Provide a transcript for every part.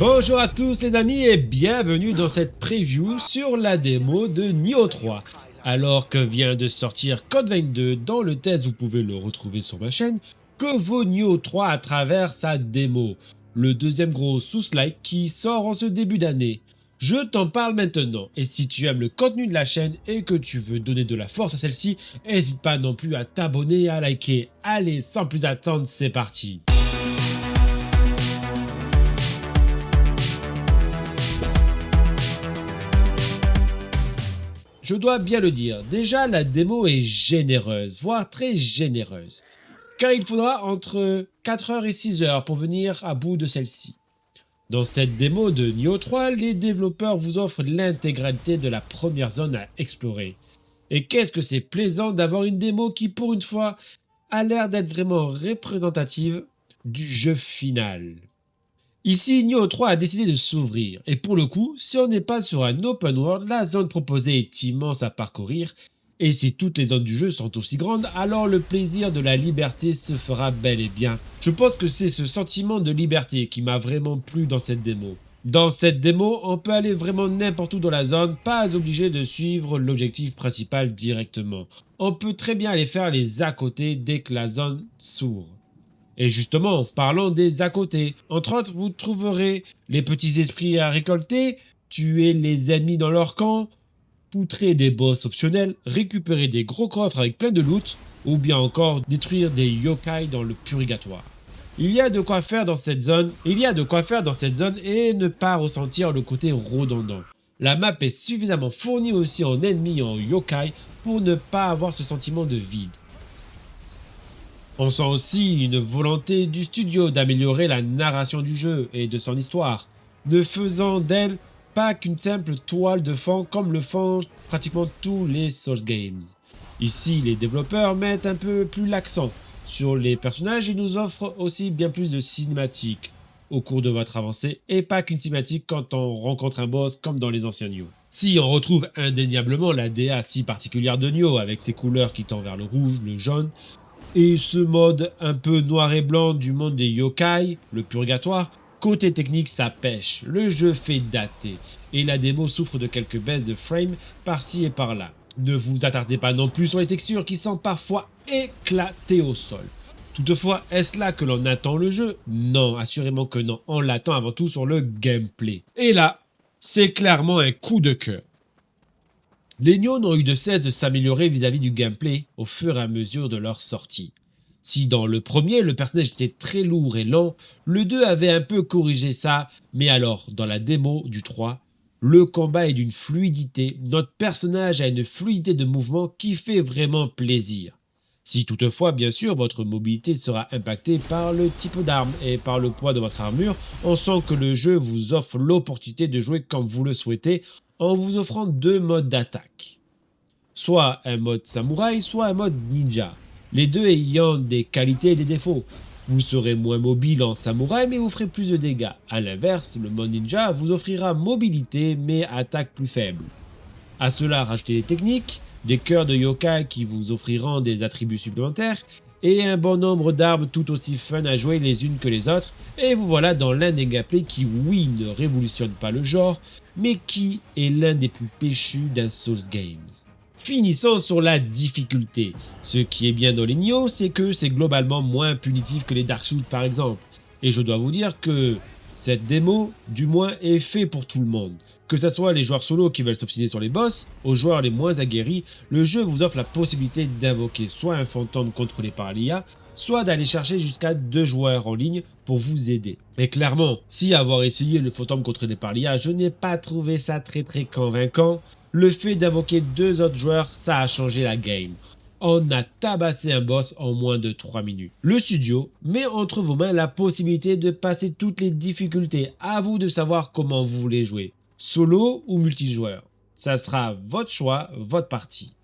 Bonjour à tous les amis et bienvenue dans cette preview sur la démo de Nioh 3. Alors que vient de sortir Code 22 dans le test, vous pouvez le retrouver sur ma chaîne, que vaut Nioh 3 à travers sa démo, le deuxième gros Souls-like qui sort en ce début d'année. Je t'en parle maintenant et si tu aimes le contenu de la chaîne et que tu veux donner de la force à celle-ci, n'hésite pas non plus à t'abonner et à liker. Allez, sans plus attendre, c'est parti. Je dois bien le dire, déjà la démo est généreuse, voire très généreuse, car il faudra entre 4 heures et 6 heures pour venir à bout de celle-ci. Dans cette démo de Nioh 3, les développeurs vous offrent l'intégralité de la première zone à explorer. Et qu'est-ce que c'est plaisant d'avoir une démo qui pour une fois a l'air d'être vraiment représentative du jeu final. Ici, Nioh 3 a décidé de s'ouvrir, et pour le coup, si on n'est pas sur un open world, la zone proposée est immense à parcourir, et si toutes les zones du jeu sont aussi grandes, alors le plaisir de la liberté se fera bel et bien. Je pense que c'est ce sentiment de liberté qui m'a vraiment plu dans cette démo. Dans cette démo, on peut aller vraiment n'importe où dans la zone, pas obligé de suivre l'objectif principal directement. On peut très bien aller faire les à côté dès que la zone s'ouvre. Et justement, parlons des à côté. Entre autres, vous trouverez les petits esprits à récolter, tuer les ennemis dans leur camp, poutrer des boss optionnels, récupérer des gros coffres avec plein de loot, ou bien encore détruire des yokai dans le purgatoire. Il y a de quoi faire dans cette zone, et ne pas ressentir le côté redondant. La map est suffisamment fournie aussi en ennemis et en yokai pour ne pas avoir ce sentiment de vide. On sent aussi une volonté du studio d'améliorer la narration du jeu et de son histoire, ne faisant d'elle pas qu'une simple toile de fond comme le font pratiquement tous les Souls Games. Ici, les développeurs mettent un peu plus l'accent sur les personnages et nous offrent aussi bien plus de cinématiques au cours de votre avancée et pas qu'une cinématique quand on rencontre un boss comme dans les anciens Nioh. Si on retrouve indéniablement la DA si particulière de Nioh avec ses couleurs qui tendent vers le rouge, le jaune, et ce mode un peu noir et blanc du monde des yokai, le purgatoire, côté technique ça pêche, le jeu fait dater, et la démo souffre de quelques baisses de frame par-ci et par-là. Ne vous attardez pas non plus sur les textures qui sont parfois éclatées au sol. Toutefois, est-ce là que l'on attend le jeu? Non, assurément que non, on l'attend avant tout sur le gameplay. Et là, c'est clairement un coup de cœur. Les Nioh n'ont eu de cesse de s'améliorer vis-à-vis du gameplay au fur et à mesure de leur sortie. Si dans le premier, le personnage était très lourd et lent, le 2 avait un peu corrigé ça, mais alors, dans la démo du 3, le combat est d'une fluidité, notre personnage a une fluidité de mouvement qui fait vraiment plaisir. Si toutefois, bien sûr, votre mobilité sera impactée par le type d'arme et par le poids de votre armure, on sent que le jeu vous offre l'opportunité de jouer comme vous le souhaitez, en vous offrant deux modes d'attaque. Soit un mode samouraï, soit un mode ninja. Les deux ayant des qualités et des défauts. Vous serez moins mobile en samouraï mais vous ferez plus de dégâts. A l'inverse, le mode ninja vous offrira mobilité mais attaque plus faible. À cela, rajoutez des techniques, des cœurs de yokai qui vous offriront des attributs supplémentaires et un bon nombre d'armes tout aussi fun à jouer les unes que les autres, et vous voilà dans l'un des gameplays qui, oui, ne révolutionne pas le genre, mais qui est l'un des plus péchus d'un Souls Games. Finissons sur la difficulté. Ce qui est bien dans les Nioh, c'est que c'est globalement moins punitif que les Dark Souls par exemple. Et je dois vous dire que cette démo, du moins, est faite pour tout le monde. Que ce soit les joueurs solo qui veulent s'obstiner sur les boss, aux joueurs les moins aguerris, le jeu vous offre la possibilité d'invoquer soit un fantôme contrôlé par l'IA, soit d'aller chercher jusqu'à 2 joueurs en ligne pour vous aider. Et clairement, si avoir essayé le fantôme contrôlé par l'IA, je n'ai pas trouvé ça très convaincant, le fait d'invoquer 2 autres joueurs, ça a changé la game. On a tabassé un boss en moins de 3 minutes. Le studio met entre vos mains la possibilité de passer toutes les difficultés. À vous de savoir comment vous voulez jouer. Solo ou multijoueur. Ça sera votre choix, votre partie.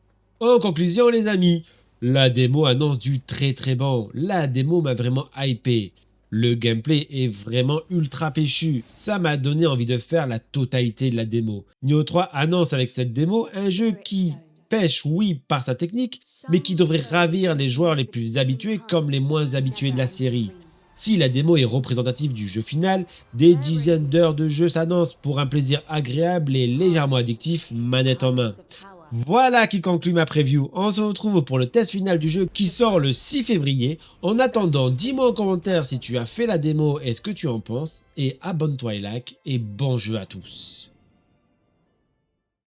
En conclusion les amis, la démo annonce du très bon. La démo m'a vraiment hypé. Le gameplay est vraiment ultra péchu. Ça m'a donné envie de faire la totalité de la démo. Nioh 3 annonce avec cette démo un jeu qui pêche, oui, par sa technique, mais qui devrait ravir les joueurs les plus habitués comme les moins habitués de la série. Si la démo est représentative du jeu final, des dizaines d'heures de jeu s'annoncent pour un plaisir agréable et légèrement addictif, manette en main. Voilà qui conclut ma preview. On se retrouve pour le test final du jeu qui sort le 6 février. En attendant, dis-moi en commentaire si tu as fait la démo et ce que tu en penses. Et abonne-toi et like et bon jeu à tous.